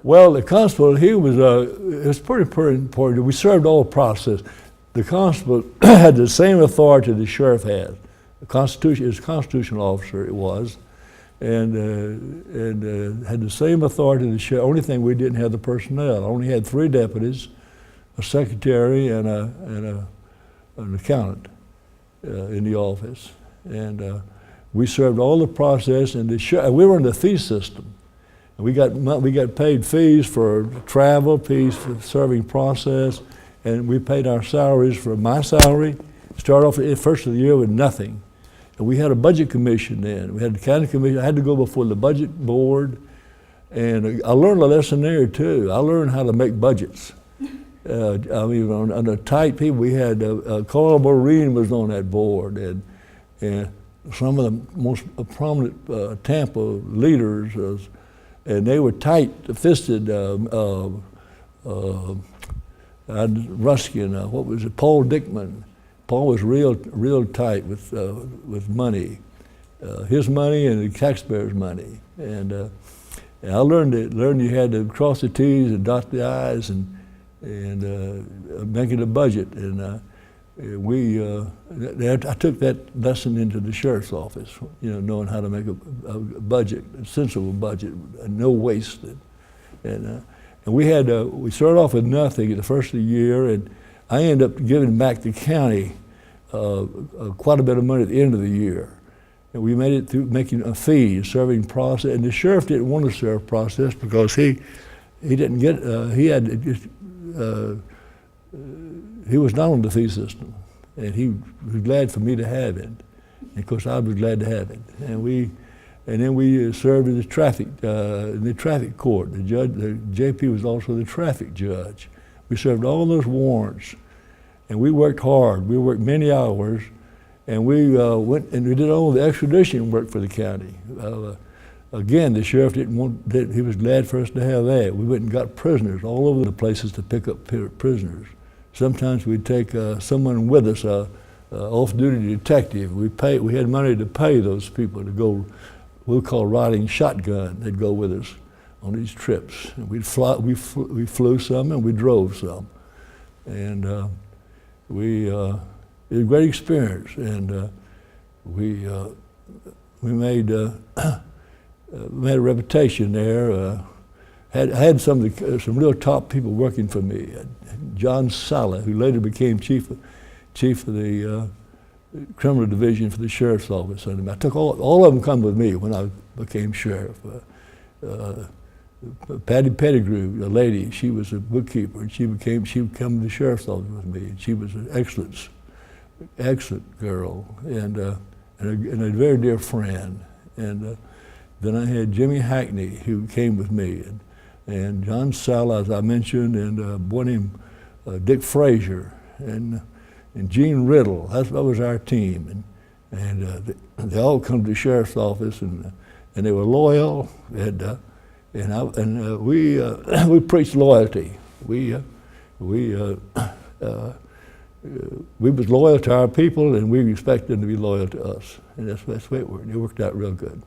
Well, the constable, it was pretty important. We served all the process. The constable had the same authority the sheriff had. His constitutional officer it was, and had the same authority the sheriff. Only thing we didn't have the personnel. I only had 3 deputies, a secretary, and an accountant in the office, and we served all the process. And we were in the fee system. We got paid fees for travel, fees for serving process, and we paid our salaries. For my salary, started off the first of the year with nothing. And we had a budget commission then. We had the county commission. I had to go before the budget board, and I learned a lesson there too. I learned how to make budgets. I mean, on the tight people, we had Carl Maureen was on that board, and some of the most prominent Tampa leaders. And they were tight-fisted. Ruskin, what was it? Paul Dickman. Paul was real tight with money, his money and the taxpayers' money. And I learned you had to cross the T's and dot the I's and making a budget. And I took that lesson into the sheriff's office, knowing how to make a budget, a sensible budget, no waste. And we started off with nothing at the first of the year, and I ended up giving back the county quite a bit of money at the end of the year. And we made it through making a fee, serving process, and the sheriff didn't want to serve process because he didn't get, he was not on the fee system, and he was glad for me to have it. And of course, I was glad to have it. And then we served in the traffic court. The JP was also the traffic judge. We served all those warrants, and we worked hard. We worked many hours, and we went and we did all the extradition work for the county. Again, the sheriff didn't want that. He was glad for us to have that. We went and got prisoners all over the places to pick up prisoners. Sometimes we'd take someone with us, off-duty detective. We had money to pay those people to go. We call riding shotgun. They'd go with us on these trips. And we flew some and we drove some, and it was a great experience. And we made a reputation there. Had some real top people working for me. John Sala, who later became chief of the criminal division for the sheriff's office. And I took all of them come with me when I became sheriff. Patty Pettigrew, a lady, she was a bookkeeper, and she would come to the sheriff's office with me. And she was an excellent girl, and a very dear friend. And then I had Jimmy Hackney, who came with me, and John Sala, as I mentioned, and a boy named Dick Frazier, and Gene Riddle. That was our team, and they all come to the sheriff's office, and they were loyal, and we preached loyalty. We was loyal to our people, and we expected them to be loyal to us, and that's the way it worked. It worked out real good.